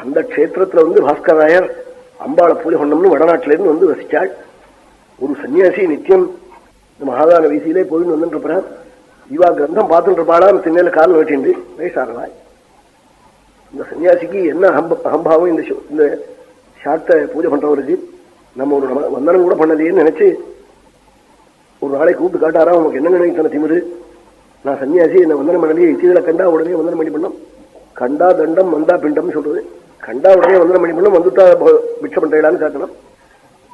அந்த க்ஷேத்திரத்துல வந்து பாஸ்கராயர் அம்பாளை பூஜை பண்ணோம்னு வடநாட்டிலிருந்து வந்து வசிச்சாள். ஒரு சன்னியாசி நித்தியம் இந்த மகாதான வீசியிலே போயின்னு வந்துட்டு இவா கிரந்தம் பார்த்துட்டு இருப்பாளாம். திண்ணையில கால் வெட்டிண்டு வயசானவாய். இந்த சன்னியாசிக்கு என்ன அகம்பாவம், இந்த சாட்டை பூஜை பண்றவருக்கு நம்ம ஒரு வந்தனம் கூட பண்ணலையேன்னு நினைச்சு ஒரு நாளை கூப்பிட்டு காட்டாரா, உனக்கு என்ன இத்தனை திமிரு, நான் சன்னியாசி, என்ன வந்தனம் பண்ணலையே, இத்தியில கண்டா உடனே வந்தனம் பண்ணி பண்ணோம், கண்டா தண்டம் வந்தா பிண்டம் சொல்றது, கண்டா உடனே வந்தனம் பண்ணி பண்ணோம், வந்துட்டா பிட்சை பண்றீங்களான்னு காட்டணும்,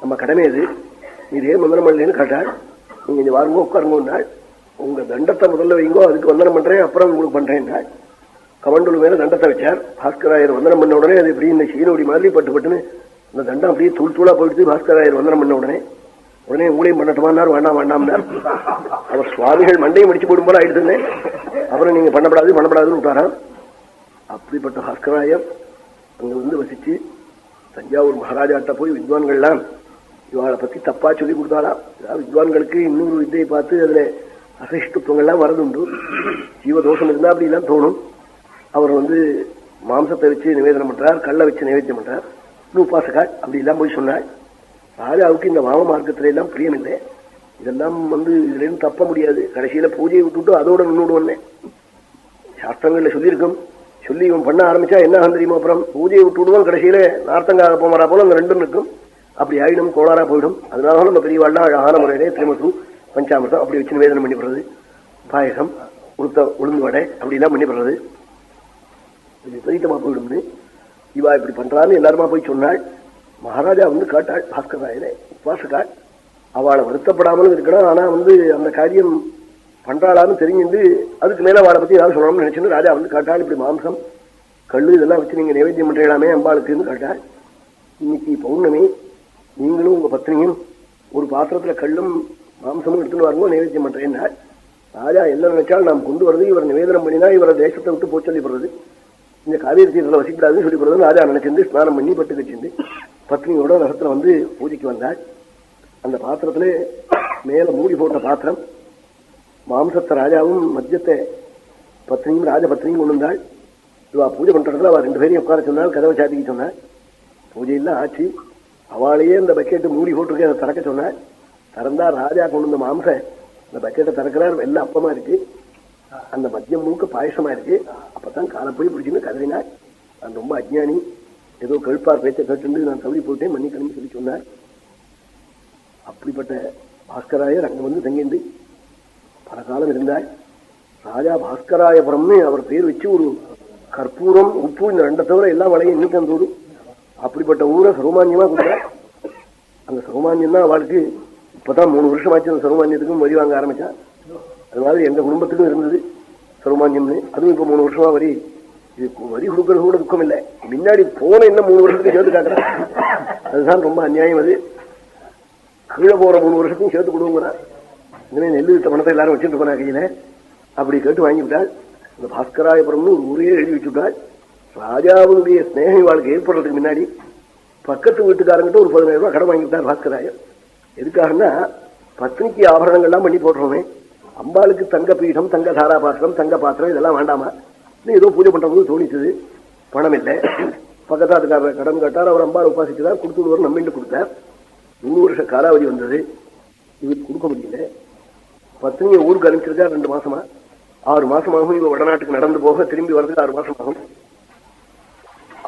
நம்ம கடமை அது, இதே வந்தனம் பண்ணலன்னு காட்டாள். நீங்க இங்க வாருங்கோ உட்காருங்கன்னாள். உங்க தண்டத்தை முதல்ல வைங்கோ, அதுக்கு வந்தனம் பண்றேன், அப்புறம் உங்களுக்கு பண்றேன்னாள். கமண்டூர் மேல தண்டத்தை வச்சார். பாஸ்கராயர் வந்தனம் பண்ண உடனே அது இப்படி இந்த சீனோடி மாதிரி பட்டுன்னு அந்த தண்டம் அப்படியே தூள் தூளா போயிடுச்சு. பாஸ்கராயர் வந்தனம் பண்ண உடனே உங்களையும் பண்ணட்டுமான்னார். வேண்டாம் வேண்டாம்னார். அவர் சுவாமிகள் மண்டையும் முடிச்சு போடும் போல ஆயிடுச்சுன்னே. அப்புறம் நீங்க பண்ணப்படாதுன்னு விட்டாராம். அப்படிப்பட்ட பாஸ்கராயர் அங்க வந்து வசிச்சு தஞ்சாவூர் மகாராஜாட்ட போய் வித்வான்கள்லாம் இவாளை பத்தி தப்பா சொல்லி கொடுத்தாலாம். வித்வான்களுக்கு இன்னொரு வித்தையை பார்த்து அதுல அசைஷ்டுத்துவங்கள்லாம் வரதுண்டு. ஜீவதோஷம் இருந்தா அப்படி எல்லாம் தோணும். அவர் வந்து மாம்சத்தை வச்சு நிவேதனம் பண்றார், கல்லை வச்சு நிவேத்தியம் பண்றார், உபாசகாள் அப்படி எல்லாம் போய் சொன்னாள். ராஜாவுக்கு இந்த வாம மார்க்கத்தில எல்லாம் பிரியம் இல்லை. இதெல்லாம் வந்து இதுல இருந்து தப்ப முடியாது. கடைசியில பூஜையை விட்டுட்டு அதோட நின்றுடுவன்னே சாஸ்திரங்கள்ல சொல்லியிருக்கும். சொல்லி இவன் பண்ண ஆரம்பிச்சா என்ன தெரியுமா, அப்புறம் பூஜையை விட்டு விடுவோம், கடைசியில நார்த்தங்காக போமாறா போல அந்த ரெண்டும் இருக்கும். அப்படி ஆயிடும், கோளாரா போயிடும். அதனால நம்ம பெரியவாள்லாம் அழகான முறையிலே திரிமசு பஞ்சாமிரதம் அப்படி வச்சு நிவேதனம் பண்ணி போடுறது, பாயசம் உளுந்து வடை அப்படி எல்லாம் பண்ணி போடுறது விபரீதமா போயிடும்னு இவா இப்படி பண்றான்னு எல்லாருமா போய் சொன்னாள். மகாராஜா வந்து காட்டாள் பாஸ்கராயரை உபாசக்காள். அவளை வருத்தப்படாமலும் இருக்கணும். ஆனா வந்து அந்த காரியம் பண்றாளான்னு தெரிஞ்சுட்டு அதுக்கு மேல அவளை பத்தி ஏதாவது சொல்லணும்னு நினைச்சுன்னு ராஜா வந்து காட்டாள். இப்படி மாம்சம் கல்லு இதெல்லாம் வச்சு நீங்க நைவேத்தியம் பண்றீங்களாமே அம்பாளுக்குன்னு காட்டாள். இன்னைக்கு பௌர்ணமி, நீங்களும் உங்க பத்னியும் ஒரு பாத்திரத்துல கல்லும் மாம்சமும் எடுத்துன்னு வரணும், நைவேத்தியம் பண்றேன்னா ராஜா என்ன நினைச்சாலும் நாம் கொண்டு வரது இவர் நிவேதனம் பண்ணினா இவரை தேசத்தை விட்டு போய் சொல்லிப்படுறது, இந்த காவேரி தீரத்தில் வசிக்கூடாதுன்னு சொல்லிப்படுறது ராஜா நினைச்சிருந்து ஸ்நானம் பண்ணி பட்டு கட்சிந்து பத்னியோட ரசத்துல வந்து பூஜைக்கு வந்தாள். அந்த பாத்திரத்துல மேல மூடி போட்ட பாத்திரம், மாம்சத்தை ராஜாவும் மத்தியத்தை பத்னியும் ராஜபத்னியும் கொண்டு வந்தாள். இவா பூஜை பண்றதுல அவ ரெண்டு பேரையும் உட்கார சொன்னாள், கதவை சாத்திக்க சொன்னாள். பூஜையெல்லாம் ஆச்சு. அவளையே இந்த பக்கெட்டு மூடி போட்டிருக்கே அதை திறக்க சொன்னாள். திறந்தா ராஜா கொண்டு வந்த மாம்ச இந்த பக்கெட்டை திறக்கிறார். வெள்ளம் அப்பமா இருக்கு, அந்த மத்தியம் மூக்க பாயசமா இருக்கு. அப்பதான் காலை போய் பிடிச்சுன்னு கதறினாள். நான் ரொம்ப அஜ்ஞானி, ஏதோ கழுப்பார் பேச்சை கேட்டு நான் தவறி போயிட்டேன், மன்னிக்கணும்னு சொல்லி சொன்னார். அப்படிப்பட்ட பாஸ்கராயர் அங்க வந்து தங்கிண்டு பல காலம் இருந்தாள். ராஜா பாஸ்கராயபுரம்னு அவர் பேர் வச்சு ஒரு கற்பூரம் உப்பு இந்த ரெண்டை தவிர எல்லா வளையும் இன்னைக்கு அந்த ஊரு. அப்படிப்பட்ட ஊரை சர்வமான்யமா கொடுத்தாள். அந்த சர்வமான்யம் தான் அவளுக்கு இப்பதான் 3 வருஷம் ஆச்சு. அந்த சர்வமான்யத்துக்கும் வரி வாங்க ஆரம்பிச்சா. அது மாதிரி எங்க குடும்பத்துக்கும் இருந்தது சர்வமான்யம்னு. அதுவும் இப்ப 3 வருஷமா வரி வரி கொடுக்கறது கூட துக்கம் இல்லை. முன்னாடி போன என்ன 3 வருஷத்துக்கு சேர்த்து காட்டுறேன். அதுதான் ரொம்ப அநியாயம். அது கீழே போற 3 வருஷத்துக்கும் சேர்த்து கொடுங்க. இனிமே நெல்லு வித்த பணத்தை எல்லாரும் வச்சுட்டு போனா கையில அப்படி கேட்டு வாங்கிவிட்டாள். இந்த பாஸ்கராயபுரம்னு ஒரு ஊரே எழுதி வச்சுட்டாள். ராஜாவுடைய ஸ்நேகம் வாழ்க்கை ஏற்படுறதுக்கு முன்னாடி பக்கத்து வீட்டுக்காரங்கிட்ட ஒரு 15,000 ரூபாய் கடன் வாங்கிவிட்டார் பாஸ்கராயர். எதுக்காகனா பத்னிக்கு ஆபரணங்கள்லாம் பண்ணி போடுறோமே, அம்பாளுக்கு தங்க பீடம், தங்க தாரா பாத்திரம், தங்க பாத்திரம் இதெல்லாம் வேண்டாமா, ஏதோ பூஜை பண்றது தோணிச்சது. பணம் இல்லை. பக்கத்தாத்துக்காரர் கடன் கேட்டார். அவர் அம்பாள் உபாசிச்சுதான் கொடுத்துடுவார். நம்பிட்டு கொடுத்தார். 3 வருஷ காலாவதி வந்தது. இவருக்கு கொடுக்க முடியல. பத்னியை ஊருக்கு அனுப்பிச்சிருக்கா 2 மாசமா. 6 மாசமாகும். இவ வடநாட்டுக்கு நடந்து போக திரும்பி வர்றதுக்கு 6 மாசமாகும்.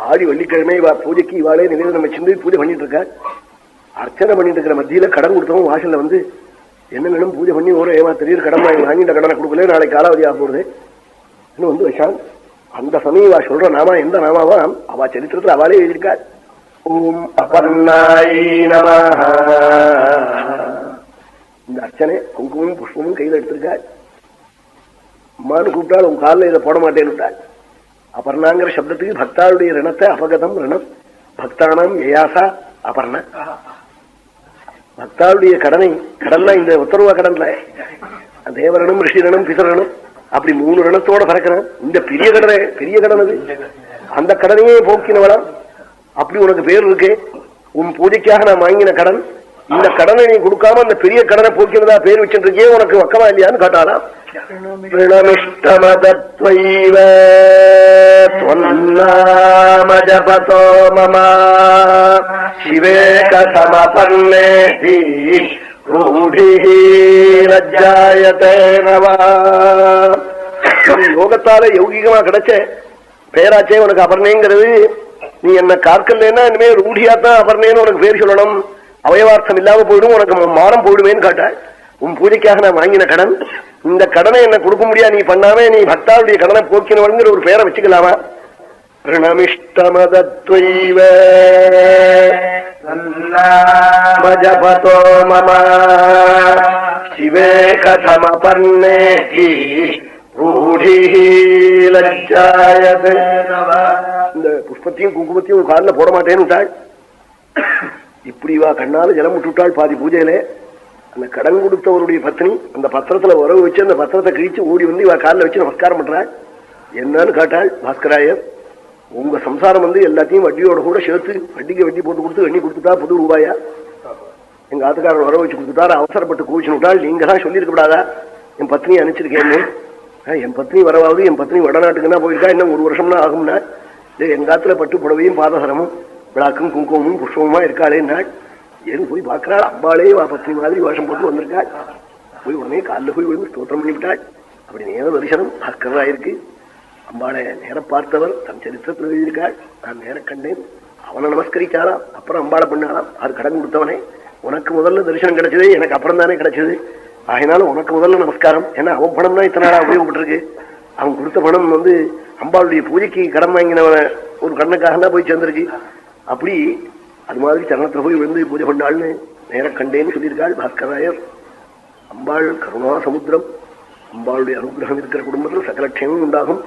ஆடி வெள்ளிக்கிழமை இவா பூஜைக்கு இவாளே நிவேதனம் வச்சிருந்து பூஜை பண்ணிட்டு இருக்கா. அர்ச்சனை பண்ணிட்டு இருக்கிற மத்தியில கடன் கொடுத்தவங்க வாசல்ல வந்து என்ன வேணும் பூஜை பண்ணி ஒரு ஏமாத்திரியர் கடன் வாங்கிட்ட கடனை கொடுக்கல, நாளைக்கு காலாவதி ஆக போறது வந்து வச்சான். அந்த சமயம் இவா சொல்ற நாமா எந்த நாமாவா அவ சரித்திரத்துல அவளே எழுதியிருக்கா. ஓம் அபர்ணாயை நமஹ. இந்த அர்ச்சனை குங்குமமும் புஷ்பமும் கையில எடுத்திருக்கா. அம்மானு கூப்பிட்டால் உன் காலில் இதை போட மாட்டேன்னு விட்டாள். அபர்ணாங்கிற சப்தத்துக்கு பக்தாளுடைய ரிணத்தை அபகதம் ரிணம் பக்தானாம் யயாசா அபர்ண. பக்தாளுடைய கடன்னா இந்த உத்தரவா கடன்ல தேவரனும் ரிஷிரனும் பிசரனும் அப்படி 3 ரிணத்தோட பறக்கிறான். இந்த பெரிய கடன் அது. அந்த கடனையே போக்கினவளாம். அப்படி உனக்கு பேர் இருக்கே. உன் பூஜைக்காக நான் வாங்கின கடன் இந்த கடனை நீ கொடுக்காம அந்த பெரிய கடனை போக்கிறதா பேர் வச்சுட்டு இருக்கே, உனக்கு வக்கமா இல்லையான்னு கேட்டாராம். பிரணமிஷ்டமதத்வைவ त्वन्नामजपतो मम शिवे कथमपन्नेति रूढिः लज्जायते नवा. யோகத்தால யௌகிகமா கிடைச்ச பேராச்சே உனக்கு அபர்ணேங்கிறது. நீ என்ன காக்கலன்னா இனிமே ரூಢியாத்தான் அபர்ணேன்னு உனக்கு பேர் சொல்லணும். அவயவார்த்தம் இல்லாம போயிடும், உனக்கு மானம் போயிடுமேன்னு காட்டாள். உன் பூஜைக்காக நான் வாங்கின கடன், இந்த கடனை என்ன கொடுக்க முடியாது, நீ பண்ணாம நீ பக்தாவுடைய கடனை போக்கினவங்கிற ஒரு பேரை வச்சுக்கலாமா? பிரணமிஷ்டமதத்வைவ ஜபதோ மம சிவே கதமபர்ணேதி ரூಢிஹி லஜ்ஜாயதே. இந்த புஷ்பத்தையும் குங்குமத்தையும் ஒரு காலில் போட மாட்டேன்னு விட்டாள். இப்படி வா கண்ணால ஜலம் விட்டுவிட்டாள் பாதி பூஜையிலே. அந்த கடன் கொடுத்தவருடைய பத்னி அந்த பத்திரத்துல உறவு வச்சு அந்த பத்திரத்தை கிழிச்சு ஓடி வந்து இவ காலில் வச்சு நமஸ்காரம் பண்றாள். என்னன்னு கேட்டாள், பாஸ்கராயர் உங்க சம்சாரம் எல்லாத்தையும் வட்டியோட கூட சேர்த்து வட்டிக்கு வட்டி போட்டு கொடுத்து எண்ணி கொடுத்துட்டா புது ரூபாயா? எங்க ஆத்துக்காரர் உறவு வச்சு கொடுத்துட்டாரு, அவசரப்பட்டு கூச்சு விட்டாள். நீங்க தான் சொல்லியிருக்க கூடாதா என் பத்னியை அனுப்பிச்சிருக்கேன்னு? என் பத்னி வரவாவது, என் பத்னி வடநாட்டுக்குன்னா போயிருக்கா, இன்னும் 1 வருஷம்னா ஆகும்னா. எங்காத்துல பட்டு புடவையும் பாதசரமும் விளாக்கும் குங்குமமும் புஷ்பமுமா இருக்காளே நாள். ஏன்னு போய் பார்க்கிறாள். அம்பாளே வா பத்னி மாதிரி வேஷம் போட்டு வந்திருக்காள். போய் உடனே காலில் போய் விழுந்து ஸ்தோத்திரம் பண்ணிவிட்டாள். அப்படி நேர தரிசனம் பாஸ்கராயிருக்கு. அம்பாளை நேர பார்த்தவர் தன் சரித்திரத்தில் எழுதியிருக்காள். நான் நேர கண்டேன். அவனை நமஸ்கரிச்சாலாம், அப்புறம் அம்பாளை பண்ணாலாம். அது கடன் கொடுத்தவனே, உனக்கு முதல்ல தரிசனம் கிடைச்சது, எனக்கு அப்புறம் தானே கிடைச்சது. ஆகினாலும் உனக்கு முதல்ல நமஸ்காரம். ஏன்னா அவன் பணம் தான் இத்தனை நாளா உபயோகப்பட்டிருக்கு. அவன் கொடுத்த பணம் அம்பாளுடைய பூஜைக்கு கடன் வாங்கினவன ஒரு கண்ணுக்காக தான் போய் சேர்ந்திருக்கு. அப்படி அது மாதிரி சரணத்துல போய் விழுந்து பூஜை பண்ணாள்னு நேர கண்டேன்னு சொல்லியிருக்காள் பாஸ்கராயர். அம்பாள் கருணா சமுத்திரம். அம்பாளுடைய அனுகிரகம் இருக்கிற குடும்பத்தில் சகல க்ஷேமம் உண்டாகும்.